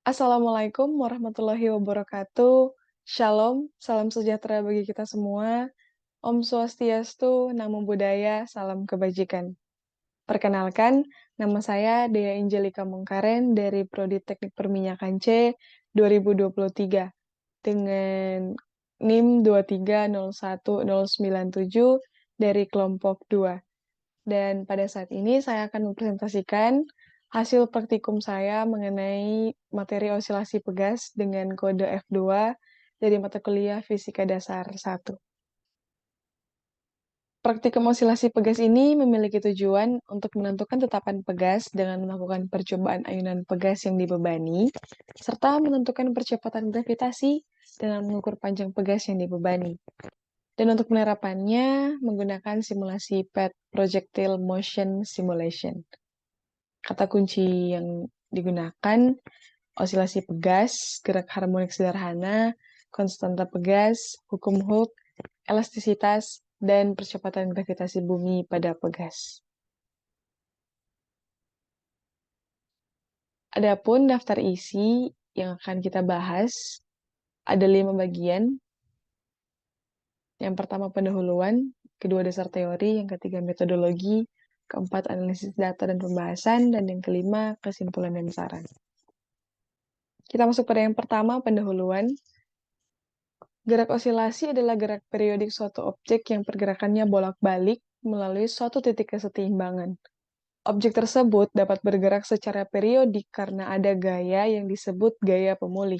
Assalamualaikum warahmatullahi wabarakatuh. Shalom, salam sejahtera bagi kita semua. Om Swastiastu, Namo Buddhaya, salam kebajikan. Perkenalkan, nama saya Dea Angelika Mungkaren dari Prodi Teknik Perminyakan C 2023 dengan NIM 2301097 dari kelompok 2. Dan pada saat ini saya akan mempresentasikan hasil praktikum saya mengenai materi osilasi pegas dengan kode F2 dari mata kuliah Fisika Dasar 1. Praktikum osilasi pegas ini memiliki tujuan untuk menentukan tetapan pegas dengan melakukan percobaan ayunan pegas yang dibebani, serta menentukan percepatan gravitasi dengan mengukur panjang pegas yang dibebani. Dan untuk penerapannya, menggunakan simulasi PET Projectile Motion Simulation. Kata kunci yang digunakan, osilasi pegas, gerak harmonik sederhana, konstanta pegas, hukum Hooke, elastisitas, dan percepatan gravitasi bumi pada pegas. Adapun daftar isi yang akan kita bahas, ada 5 bagian. Yang pertama pendahuluan, kedua dasar teori, yang ketiga metodologi, keempat analisis data dan pembahasan, dan yang kelima kesimpulan dan saran. Kita masuk pada yang pertama, pendahuluan. Gerak osilasi adalah gerak periodik suatu objek yang pergerakannya bolak-balik melalui suatu titik kesetimbangan. Objek tersebut dapat bergerak secara periodik karena ada gaya yang disebut gaya pemulih,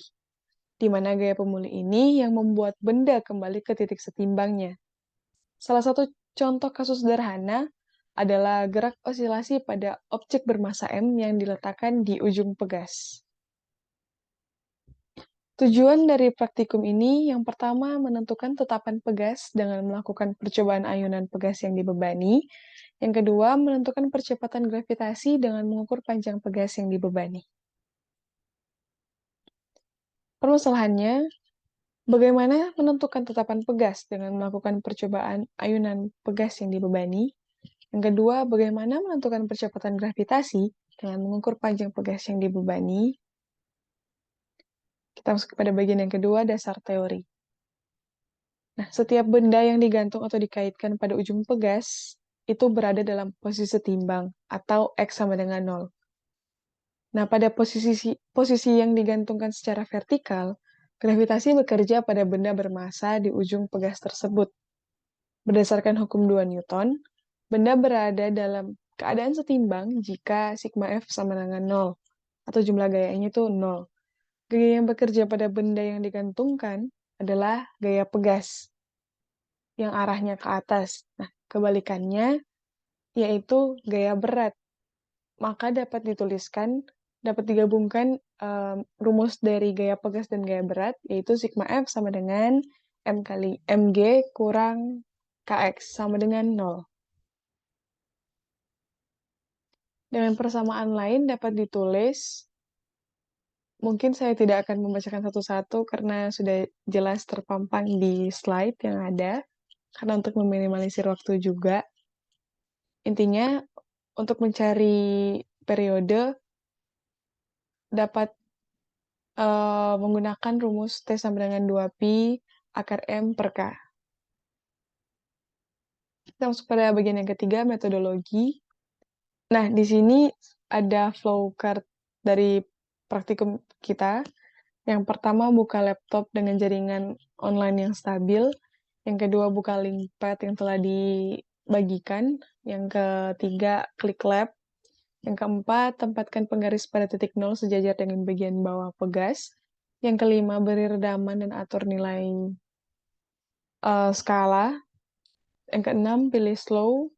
di mana gaya pemulih ini yang membuat benda kembali ke titik setimbangnya. Salah satu contoh kasus sederhana adalah gerak osilasi pada objek bermassa M yang diletakkan di ujung pegas. Tujuan dari praktikum ini yang pertama menentukan tetapan pegas dengan melakukan percobaan ayunan pegas yang dibebani. Yang kedua, menentukan percepatan gravitasi dengan mengukur panjang pegas yang dibebani. Permasalahannya, bagaimana menentukan tetapan pegas dengan melakukan percobaan ayunan pegas yang dibebani? Yang kedua, bagaimana menentukan percepatan gravitasi dengan mengukur panjang pegas yang dibebani? Kita masuk kepada bagian yang kedua, dasar teori. Nah, setiap benda yang digantung atau dikaitkan pada ujung pegas itu berada dalam posisi setimbang atau X sama dengan 0. Nah, pada posisi yang digantungkan secara vertikal, gravitasi bekerja pada benda bermassa di ujung pegas tersebut. Berdasarkan hukum 2 Newton, benda berada dalam keadaan setimbang jika sigma F sama dengan 0, atau jumlah gayanya itu 0. Gaya yang bekerja pada benda yang digantungkan adalah gaya pegas, yang arahnya ke atas. Nah, kebalikannya yaitu gaya berat. Maka dapat digabungkan rumus dari gaya pegas dan gaya berat, yaitu sigma F sama dengan M kali mg kurang kx sama dengan 0. Dengan persamaan lain dapat ditulis, mungkin saya tidak akan membacakan satu-satu karena sudah jelas terpampang di slide yang ada, karena untuk meminimalisir waktu juga. Intinya, untuk mencari periode, dapat menggunakan rumus T sama dengan 2pi akar M per K. Kita masuk pada bagian yang ketiga, metodologi. Nah, di sini ada flowchart dari praktikum kita. Yang pertama, buka laptop dengan jaringan online yang stabil. Yang kedua, buka link pad yang telah dibagikan. Yang ketiga, klik lab. Yang keempat, tempatkan penggaris pada titik 0 sejajar dengan bagian bawah pegas. Yang kelima, beri redaman dan atur nilai skala. Yang keenam, pilih slow.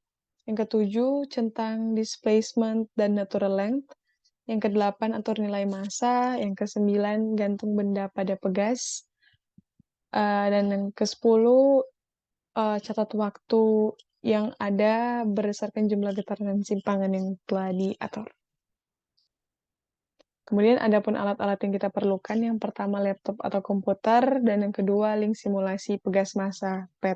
Yang ketujuh, centang displacement dan natural length. Yang kedelapan, atur nilai massa. Yang kesembilan, gantung benda pada pegas. Dan yang kesepuluh, catat waktu yang ada berdasarkan jumlah getaran dan simpangan yang telah diatur. Kemudian adapun alat-alat yang kita perlukan, yang pertama laptop atau komputer, dan yang kedua link simulasi pegas massa PET.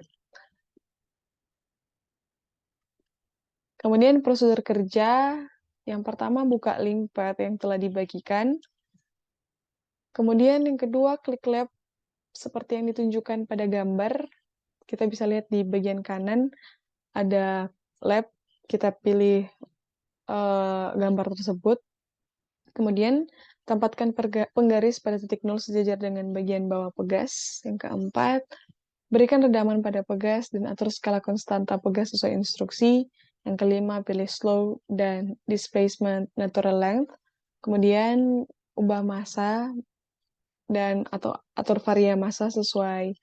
Kemudian prosedur kerja, yang pertama buka link PET yang telah dibagikan. Kemudian yang kedua, klik lab seperti yang ditunjukkan pada gambar. Kita bisa lihat di bagian kanan ada lab, kita pilih gambar tersebut. Kemudian tempatkan penggaris pada titik nol sejajar dengan bagian bawah pegas. Yang keempat, berikan redaman pada pegas dan atur skala konstanta pegas sesuai instruksi. Yang kelima, pilih slow dan displacement natural length. Kemudian ubah massa dan atau atur varia massa sesuai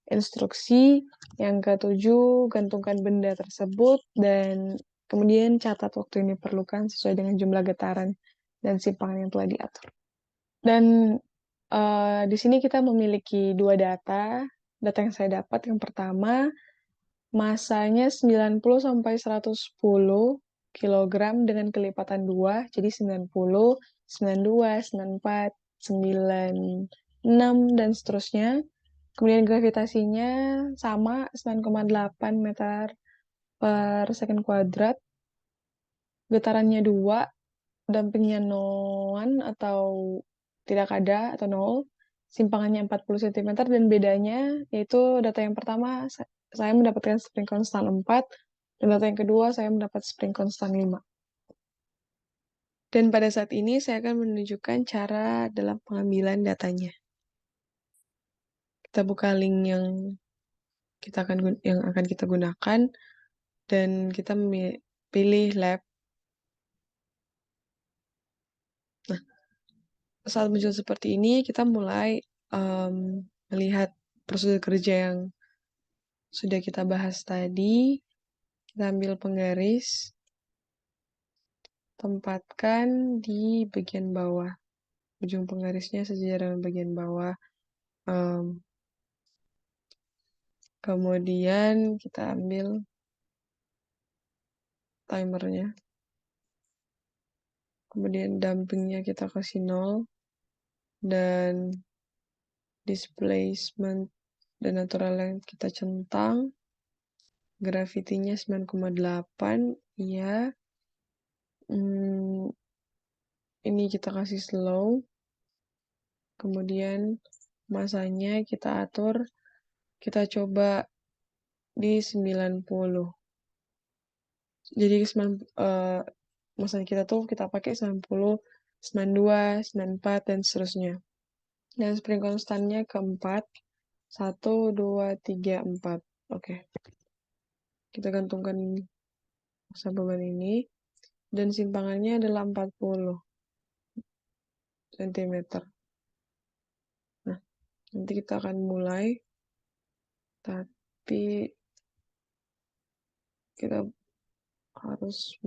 instruksi. Yang ketujuh, gantungkan benda tersebut dan kemudian catat waktu yang diperlukan sesuai dengan jumlah getaran dan simpangan yang telah diatur. Dan di sini kita memiliki dua data. Data yang saya dapat yang pertama, masanya 90 sampai 110 kilogram dengan kelipatan 2, jadi 90, 92, 94, 96, dan seterusnya. Kemudian gravitasinya sama, 9,8 meter per second kuadrat. Getarannya 2, dampingnya 0 atau tidak ada atau 0, simpangannya 40 cm, dan bedanya yaitu data yang pertama saya mendapatkan spring constant 4, dan data yang kedua saya mendapat spring constant 5. Dan pada saat ini saya akan menunjukkan cara dalam pengambilan datanya. Kita buka link yang akan kita gunakan dan kita pilih lab. Nah, saat muncul seperti ini, kita mulai melihat prosedur kerja yang sudah kita bahas tadi. Kita ambil penggaris, tempatkan di bagian bawah. Ujung penggarisnya sejajar dengan bagian bawah. Kemudian kita ambil timernya. Kemudian dampingnya kita kasih 0. Dan displacement dan natural length kita centang. Gravitinya 9,8. Iya. Ini kita kasih slow. Kemudian masanya kita atur. Kita coba di 90. Jadi masanya kita tuh kita pakai 90, 92, 94, dan seterusnya. Dan spring constantnya keempat. 1, 2, 3, 4. Oke. Kita gantungkan massa beban ini. Dan simpangannya adalah 40 cm. Nah, nanti kita akan mulai. Tapi kita harus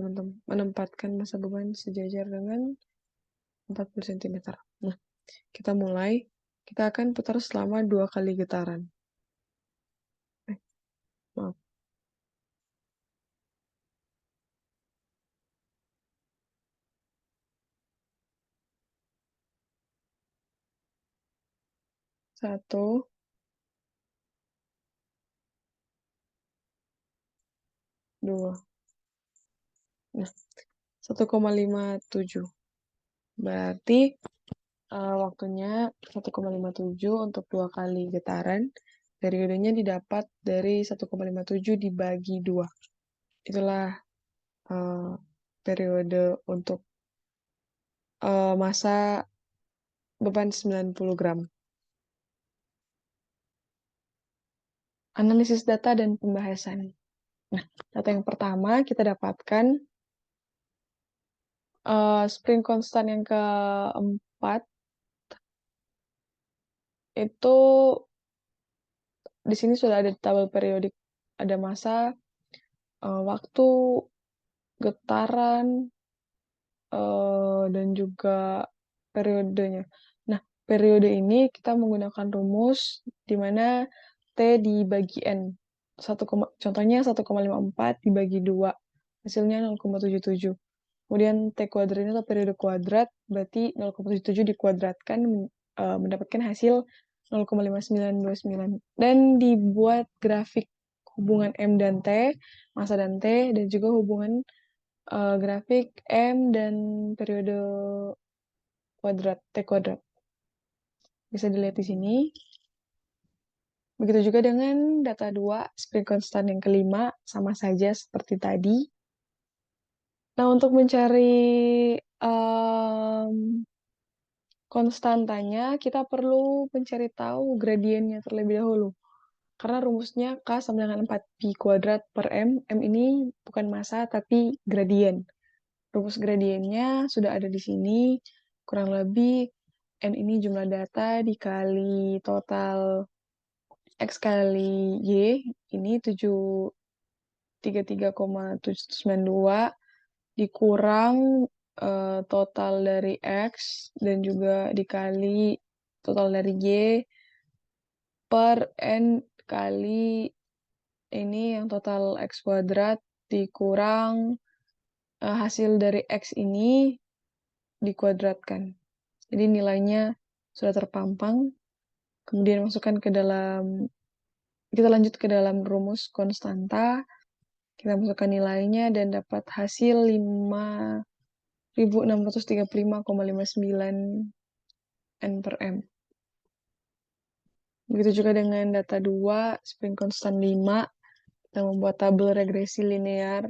menempatkan massa beban sejajar dengan 40 cm. Nah, kita mulai. Kita akan putar selama 2 kali getaran. Maaf. Satu, dua. Nah, 1,57. Berarti waktunya 1,57 untuk 2 kali getaran. Periodenya didapat dari 1,57 dibagi 2. Itulah periode untuk massa beban 90 gram. Analisis data dan pembahasan. Nah, data yang pertama kita dapatkan spring constant yang keempat itu di sini sudah ada tabel periodik, ada massa, waktu, getaran, dan juga periodenya. Nah, periode ini kita menggunakan rumus di mana T dibagi N. Contohnya 1,54 dibagi 2, hasilnya 0,77. Kemudian T kuadrat ini adalah periode kuadrat, berarti 0,77 dikuadratkan mendapatkan hasil 0,5929. Dan dibuat grafik hubungan M dan T, massa dan T, dan juga hubungan grafik M dan periode kuadrat, T kuadrat. Bisa dilihat di sini. Begitu juga dengan data 2, spring konstan yang kelima, sama saja seperti tadi. Nah, untuk mencari konstantanya, kita perlu mencari tahu gradiennya terlebih dahulu. Karena rumusnya K sama dengan 4pi kuadrat per M. M ini bukan massa, tapi gradien. Rumus gradiennya sudah ada di sini. Kurang lebih N ini jumlah data dikali total X kali Y. Ini 733,792 dikurang total dari X dan juga dikali total dari Y per N kali ini yang total X kuadrat dikurang hasil dari X ini dikuadratkan. Jadi nilainya sudah terpampang. Kemudian masukkan ke dalam, kita lanjut ke dalam rumus konstanta. Kita masukkan nilainya dan dapat hasil 5.635,59 N per M. Begitu juga dengan data 2, spring konstan 5. Kita membuat tabel regresi linear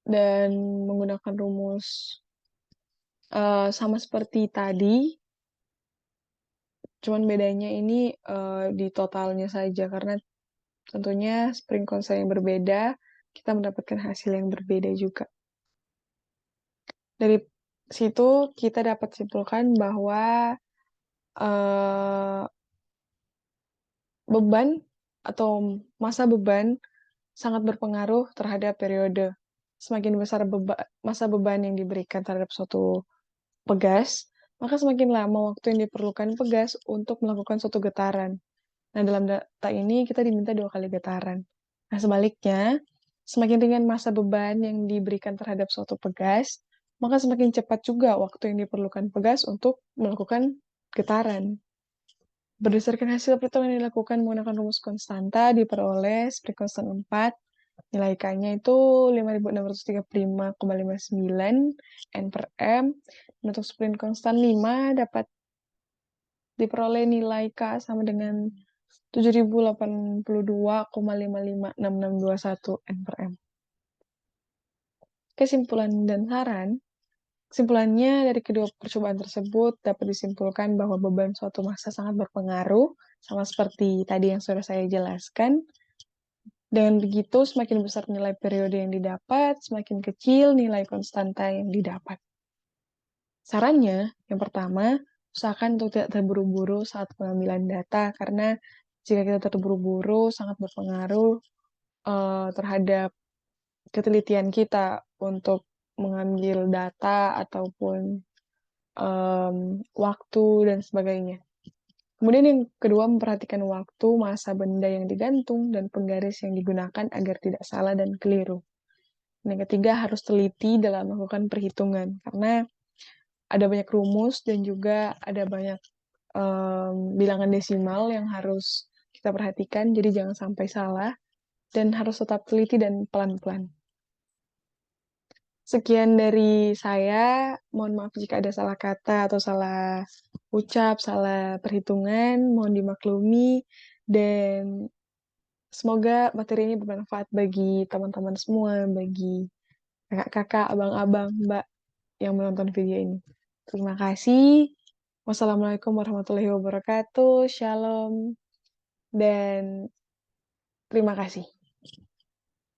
dan menggunakan rumus sama seperti tadi, cuman bedanya ini di totalnya saja, karena tentunya spring konstan yang berbeda, kita mendapatkan hasil yang berbeda juga. Dari situ kita dapat simpulkan bahwa beban atau masa beban sangat berpengaruh terhadap periode. Semakin besar masa beban yang diberikan terhadap suatu pegas, maka semakin lama waktu yang diperlukan pegas untuk melakukan suatu getaran. Nah, dalam data ini kita diminta 2 kali getaran. Nah, sebaliknya, semakin ringan masa beban yang diberikan terhadap suatu pegas, maka semakin cepat juga waktu yang diperlukan pegas untuk melakukan getaran. Berdasarkan hasil perhitungan yang dilakukan menggunakan rumus konstanta, diperoleh spring konstan 4, nilai K-nya itu 5.635,59 N per M. Dan untuk spring konstan 5 dapat diperoleh nilai K sama dengan 7.082,556621 N per M. Kesimpulan dan saran. Kesimpulannya dari kedua percobaan tersebut dapat disimpulkan bahwa beban suatu massa sangat berpengaruh, sama seperti tadi yang sudah saya jelaskan. Dengan begitu, semakin besar nilai periode yang didapat, semakin kecil nilai konstanta yang didapat. Sarannya, yang pertama, usahakan untuk tidak terburu-buru saat pengambilan data, karena jika kita terburu-buru sangat berpengaruh terhadap ketelitian kita untuk mengambil data ataupun waktu dan sebagainya. Kemudian yang kedua, memperhatikan waktu, masa benda yang digantung, dan penggaris yang digunakan agar tidak salah dan keliru. Dan yang ketiga, harus teliti dalam melakukan perhitungan, karena ada banyak rumus dan juga ada banyak bilangan desimal yang harus kita perhatikan, jadi jangan sampai salah, dan harus tetap teliti dan pelan-pelan. Sekian dari saya, mohon maaf jika ada salah kata atau salah ucap, salah perhitungan, mohon dimaklumi, dan semoga materi ini bermanfaat bagi teman-teman semua, bagi kakak-kakak, abang-abang, mbak yang menonton video ini. Terima kasih. Wassalamualaikum warahmatullahi wabarakatuh. Shalom. Dan terima kasih.